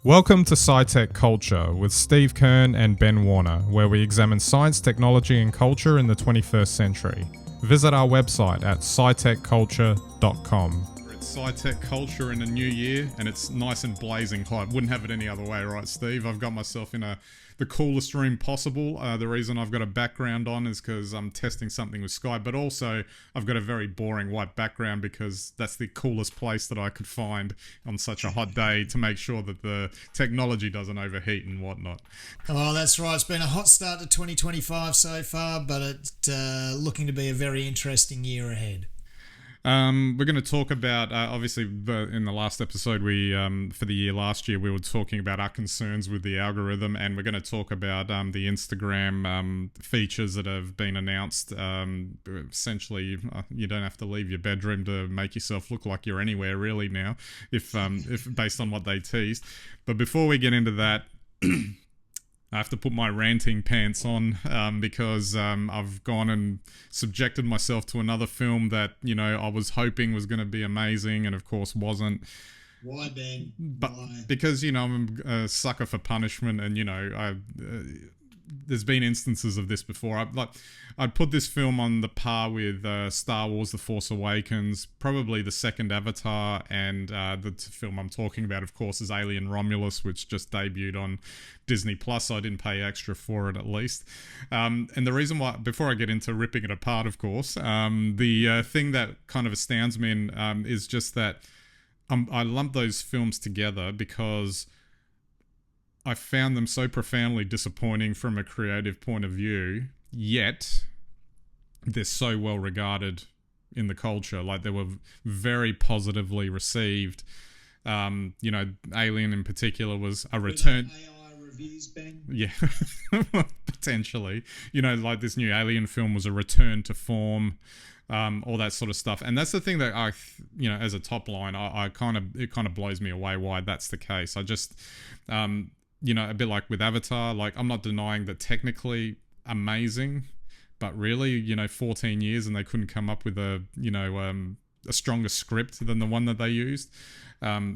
Welcome to SciTech Culture with Steve Kern and Ben Warner, where we examine science, technology, and culture in the 21st century. Visit our website at scitechculture.com. It's SciTech Culture in a new year, and it's nice and blazing hot. Wouldn't have it any other way, right, Steve? I've got myself in the coolest room possible. The reason I've got a background on is because I'm testing something with Skype, but also I've got a very boring white background because that's the coolest place that I could find on such a hot day to make sure that the technology doesn't overheat and whatnot. Oh, that's right. It's been a hot start to 2025 so far, but it's looking to be a very interesting year ahead. We're going to talk about, obviously, in the last episode, for the year last year, we were talking about our concerns with the algorithm, and we're going to talk about the Instagram features that have been announced. Essentially, you don't have to leave your bedroom to make yourself look like you're anywhere, really, now, if based on what they teased. But before we get into that, I have to put my ranting pants on because I've gone and subjected myself to another film that, I was hoping was going to be amazing and, of course, wasn't. Why, Ben? But Why? because, I'm a sucker for punishment and, there's been instances of this before. I'd put this film on the par with Star Wars: The Force Awakens, probably the second Avatar, and the film I'm talking about, of course, is Alien Romulus, which just debuted on Disney Plus. So I didn't pay extra for it, at least. And the reason why, before I get into ripping it apart, of course, the thing that kind of astounds me is just that I lump those films together because I found them so profoundly disappointing from a creative point of view, yet they're so well regarded in the culture. Like, they were very positively received. Alien in particular was a return. AI reviews, Ben? Yeah, potentially. Like this new Alien film was a return to form. All that sort of stuff, and that's the thing that as a top line, it kind of blows me away why that's the case. I just, a bit like with Avatar, like, I'm not denying that technically amazing, but really, 14 years and they couldn't come up with a stronger script than the one that they used.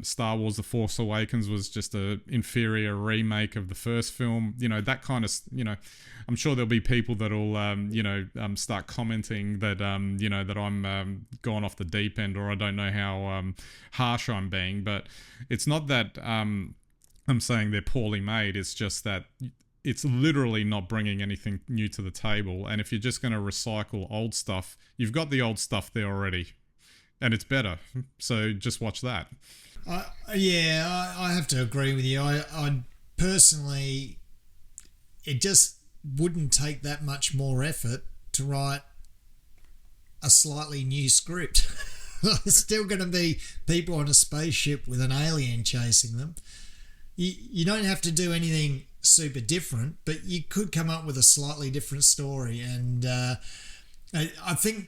Star Wars: The Force Awakens was just a inferior remake of the first film. That kind of, I'm sure there'll be people that'll, start commenting that, that I'm gone off the deep end, or I don't know how harsh I'm being. But it's not that I'm saying they're poorly made. It's just that it's literally not bringing anything new to the table. And if you're just going to recycle old stuff, you've got the old stuff there already. And it's better. So just watch that. I have to agree with you. I personally, it just wouldn't take that much more effort to write a slightly new script. There's still going to be people on a spaceship with an alien chasing them. You don't have to do anything super different, but you could come up with a slightly different story. And I think,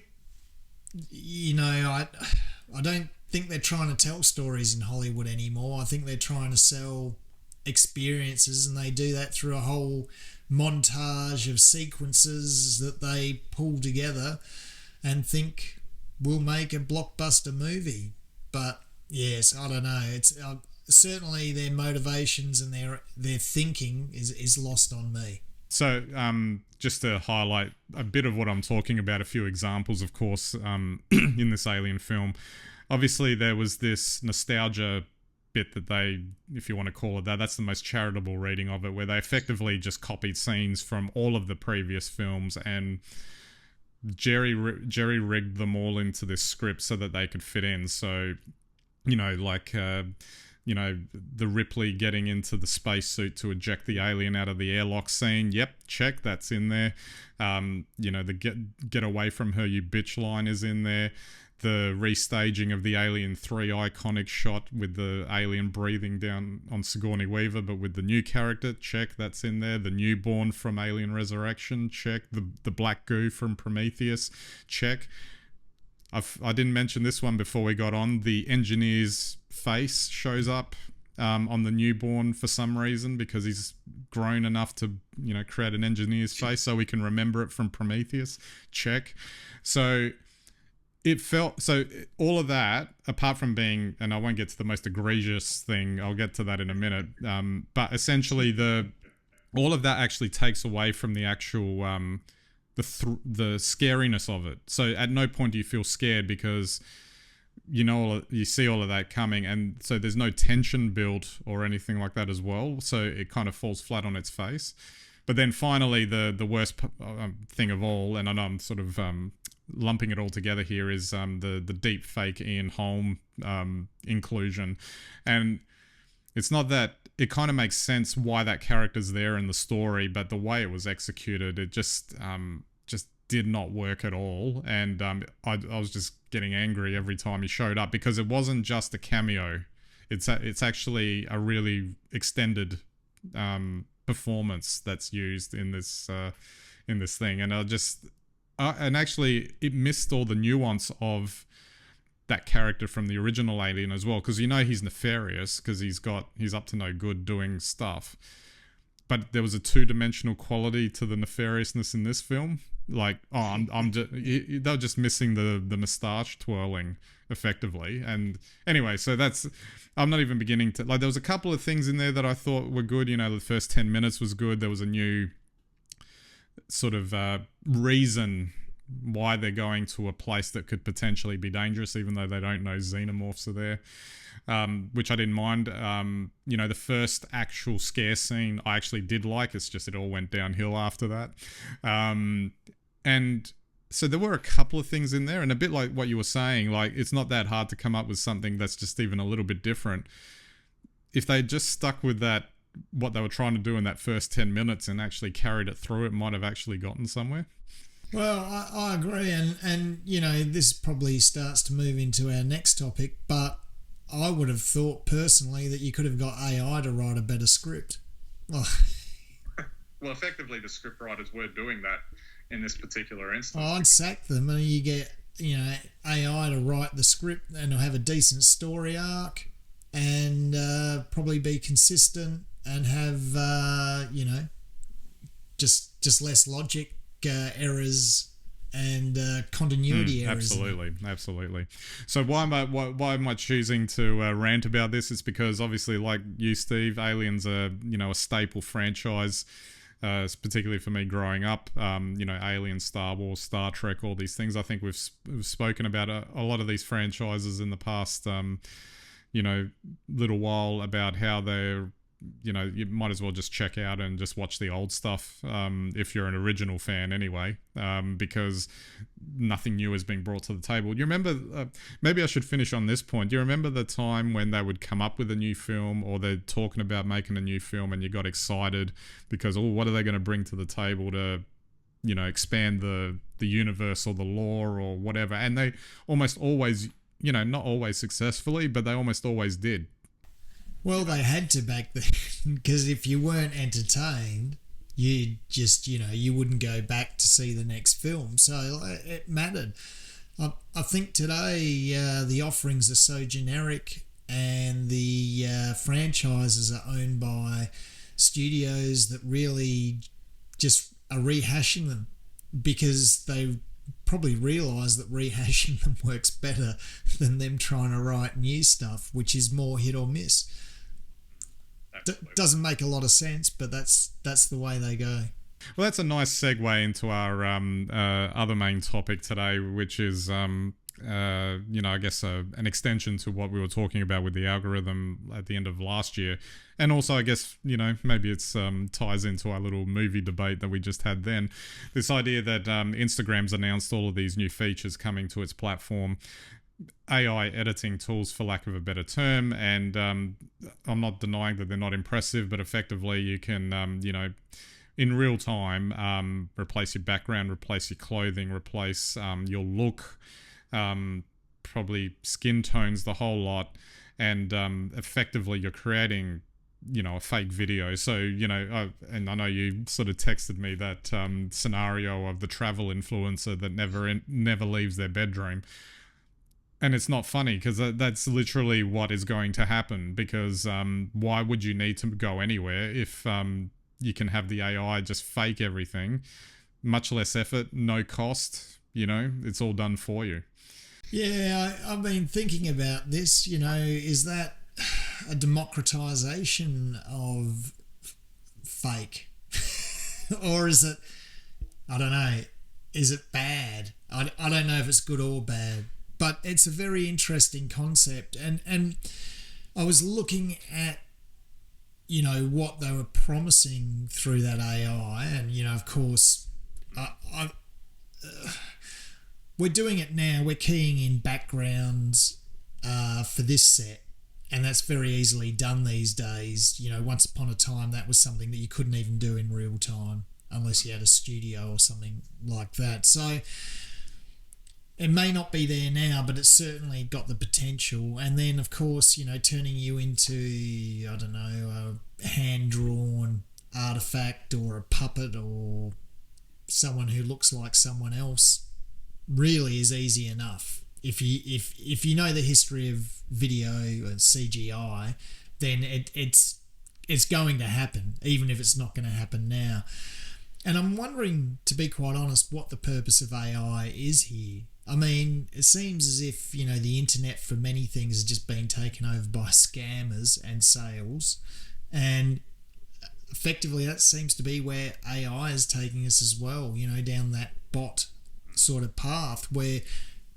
I don't think they're trying to tell stories in Hollywood anymore. I think they're trying to sell experiences, and they do that through a whole montage of sequences that they pull together and think we'll make a blockbuster movie. But yes, I don't know. It's certainly their motivations and their thinking is lost on me. So, just to highlight a bit of what I'm talking about, a few examples, of course, in this Alien film. Obviously, there was this nostalgia bit that they, if you want to call it that, that's the most charitable reading of it, where they effectively just copied scenes from all of the previous films and jerry-rigged them all into this script so that they could fit in. So, the Ripley getting into the spacesuit to eject the alien out of the airlock scene. Yep, check, that's in there. The get away from her, you bitch line is in there. The restaging of the Alien 3 iconic shot with the alien breathing down on Sigourney Weaver, but with the new character, check, that's in there. The newborn from Alien Resurrection, check. The black goo from Prometheus, check. I didn't mention this one before we got on. The engineer's face shows up on the newborn for some reason, because he's grown enough to, create an engineer's face so we can remember it from Prometheus. Check. So it felt so. All of that, apart from being, and I won't get to the most egregious thing. I'll get to that in a minute. But essentially, the all of that actually takes away from the actual the scariness of it. So at no point do you feel scared because you see all of that coming, and so there's no tension built or anything like that as well. So it kind of falls flat on its face. But then finally, the worst thing of all, and I know I'm sort of lumping it all together here, is the deep fake Ian Holm inclusion. And it's not that it kind of makes sense why that character's there in the story, but the way it was executed, it just did not work at all. And I was just getting angry every time he showed up, because it wasn't just a cameo. It's actually a really extended performance that's used in this thing, and and actually it missed all the nuance of that character from the original Alien as well, because he's nefarious because he's up to no good doing stuff, but there was a two-dimensional quality to the nefariousness in this film. Like, I'm just, they were just missing the moustache twirling effectively. And anyway, so I'm not even beginning to, like, there was a couple of things in there that I thought were good. The first 10 minutes was good. There was a new sort of reason why they're going to a place that could potentially be dangerous, even though they don't know xenomorphs are there, which I didn't mind. The first actual scare scene I actually did like. It's just it all went downhill after that. And so there were a couple of things in there, and a bit like what you were saying, like, it's not that hard to come up with something that's just even a little bit different. If they just stuck with that, what they were trying to do in that first 10 minutes and actually carried it through, it might have actually gotten somewhere. Well, I agree, and this probably starts to move into our next topic, but I would have thought personally that you could have got AI to write a better script. Well, effectively, the script writers were doing that in this particular instance. I'd sack them, and you get AI to write the script, and it'll have a decent story arc, and probably be consistent, and have just less logic errors and continuity errors. Absolutely. So why am I choosing to rant about this? It's because obviously, like you, Steve, Aliens are a staple franchise. Particularly for me growing up, Alien, Star Wars, Star Trek, all these things. I think we've spoken about a lot of these franchises in the past, little while, about how they're, you might as well just check out and just watch the old stuff if you're an original fan anyway, because nothing new is being brought to the table. Do you remember, maybe I should finish on this point, do you remember the time when they would come up with a new film, or they're talking about making a new film, and you got excited because, what are they going to bring to the table to, expand the universe or the lore or whatever? And they almost always, not always successfully, but they almost always did. Well, they had to back then, because if you weren't entertained, you just, you wouldn't go back to see the next film. So it mattered. I think today the offerings are so generic, and the franchises are owned by studios that really just are rehashing them, because they probably realise that rehashing them works better than them trying to write new stuff, which is more hit or miss. Doesn't make a lot of sense, but that's the way they go. Well, that's a nice segue into our other main topic today, which is, I guess an extension to what we were talking about with the algorithm at the end of last year. And also, I guess, maybe it's ties into our little movie debate that we just had then. This idea that Instagram's announced all of these new features coming to its platform, AI editing tools, for lack of a better term, and I'm not denying that they're not impressive, but effectively you can, in real time, replace your background, replace your clothing, replace your look, probably skin tones, the whole lot, and effectively you're creating, a fake video. So, and I know you sort of texted me that scenario of the travel influencer that never leaves their bedroom. And it's not funny, because that's literally what is going to happen, because why would you need to go anywhere if you can have the AI just fake everything? Much less effort, no cost, it's all done for you. Yeah, I've been thinking about this. Is that a democratization of fake? Or is it, I don't know, is it bad? I don't know if it's good or bad, but it's a very interesting concept. And I was looking at, what they were promising through that AI. And, of course, I we're doing it now. We're keying in backgrounds for this set, and that's very easily done these days. Once upon a time, that was something that you couldn't even do in real time unless you had a studio or something like that. So it may not be there now, but it's certainly got the potential. And then, of course, turning you into, I don't know, a hand-drawn artifact or a puppet or someone who looks like someone else really is easy enough. If you know the history of video and CGI, then it's going to happen, even if it's not going to happen now. And I'm wondering, to be quite honest, what the purpose of AI is here. I mean, it seems as if, the internet for many things has just been taken over by scammers and sales. And effectively, that seems to be where AI is taking us as well, down that bot sort of path where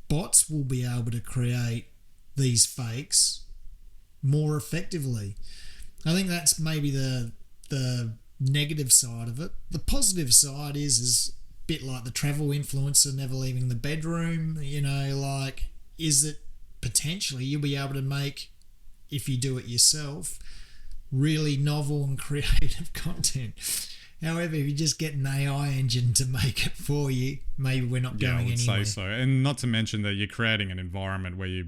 bots will be able to create these fakes more effectively. I think that's maybe the negative side of it. The positive side is a bit like the travel influencer never leaving the bedroom. Is it potentially you'll be able to make, if you do it yourself, really novel and creative content. However, if you just get an AI engine to make it for you, maybe we're not going anywhere. I would say so. And not to mention that you're creating an environment where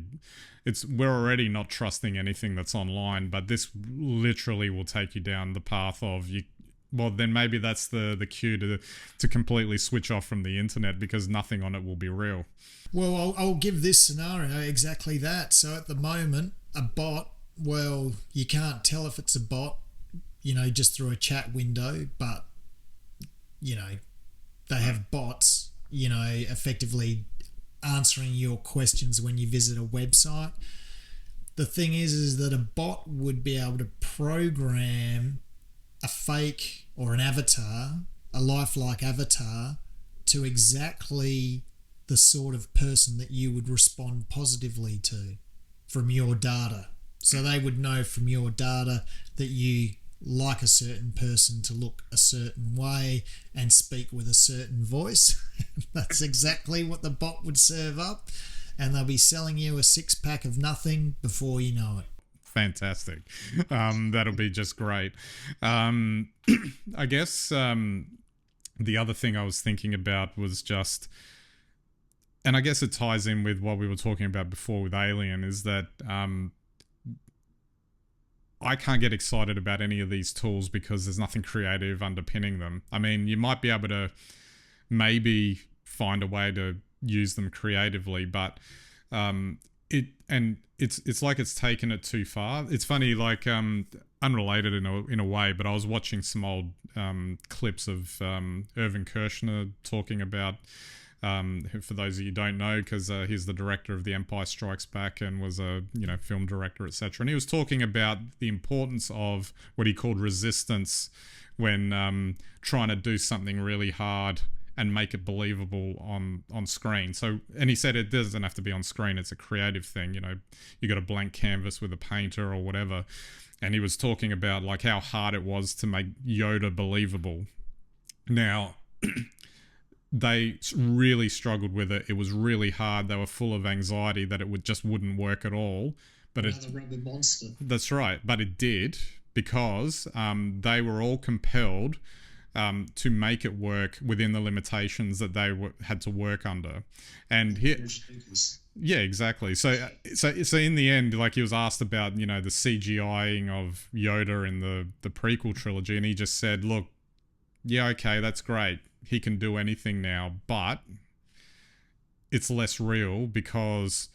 we're already not trusting anything that's online, but this literally will take you down the path of then maybe that's the cue to completely switch off from the internet, because nothing on it will be real. Well, I'll give this scenario exactly that. So at the moment, a bot, well, you can't tell if it's a bot, just through a chat window, but, they have bots, effectively answering your questions when you visit a website. The thing is that a bot would be able to program a fake or an avatar, a lifelike avatar, to exactly the sort of person that you would respond positively to from your data. So they would know from your data that you like a certain person to look a certain way and speak with a certain voice. That's exactly what the bot would serve up, and they'll be selling you a 6-pack of nothing before you know it. Fantastic. That'll be just great. I guess the other thing I was thinking about was just, and I guess it ties in with what we were talking about before with Alien, is that I can't get excited about any of these tools because there's nothing creative underpinning them. I mean, you might be able to maybe find a way to use them creatively, but it's like it's taken it too far. It's funny, like unrelated in a way, but I was watching some old clips of Irvin Kershner talking about, for those of you who don't know, because he's the director of The Empire Strikes Back and was a film director, etc. And he was talking about the importance of what he called resistance when trying to do something really hard and make it believable on screen. So, and he said it doesn't have to be on screen, it's a creative thing. You got a blank canvas with a painter or whatever. And he was talking about like how hard it was to make Yoda believable. Now, they really struggled with it. It was really hard. They were full of anxiety that it just wouldn't work at all. But another rubber monster. That's right. But it did, because they were all compelled to make it work within the limitations that they had to work under. And here, yeah, exactly. So in the end, like, he was asked about the CGIing of Yoda in the prequel trilogy, and he just said, "Look, yeah, okay, that's great. He can do anything now, but it's less real because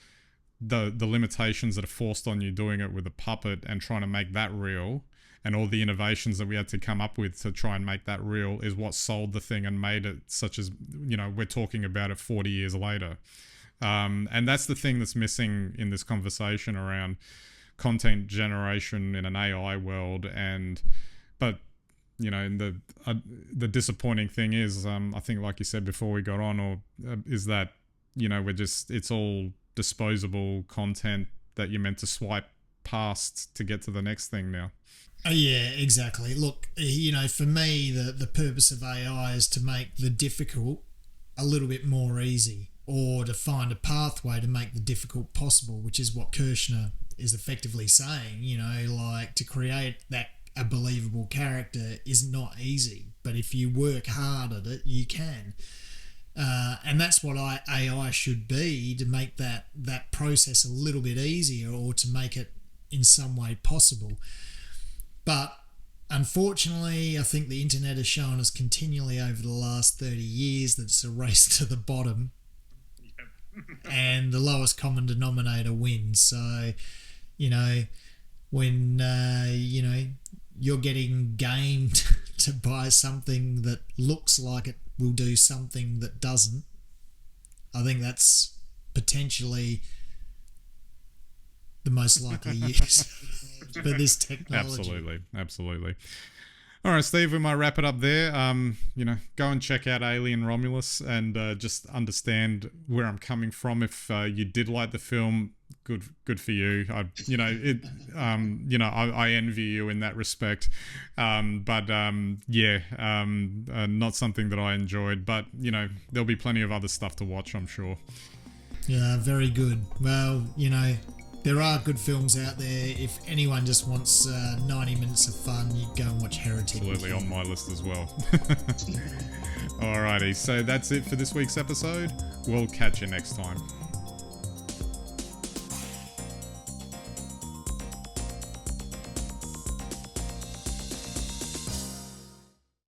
the limitations that are forced on you doing it with a puppet and trying to make that real, and all the innovations that we had to come up with to try and make that real, is what sold the thing and made it such as, we're talking about it 40 years later." And that's the thing that's missing in this conversation around content generation in an AI world. But the disappointing thing is, I think, like you said before we got on, is that it's all disposable content that you're meant to swipe past to get to the next thing now. Yeah, exactly. Look, for me, the purpose of AI is to make the difficult a little bit more easy, or to find a pathway to make the difficult possible, which is what Kirshner is effectively saying. To create a believable character is not easy, but if you work hard at it, you can. And that's what AI should be, to make that process a little bit easier, or to make it in some way possible. But unfortunately, I think the internet has shown us continually over the last 30 years that it's a race to the bottom. And the lowest common denominator wins. So, when you're getting gamed to buy something that looks like it will do something that doesn't, I think that's potentially the most likely use for this technology. Absolutely. All right, Steve, we might wrap it up there. Go and check out Alien Romulus and just understand where I'm coming from. If you did like the film, good for you. I envy you in that respect. But not something that I enjoyed. But there'll be plenty of other stuff to watch, I'm sure. Yeah, very good. Well, there are good films out there. If anyone just wants 90 minutes of fun, you go and watch Heretic. Absolutely, on my list as well. Alrighty, so that's it for this week's episode. We'll catch you next time.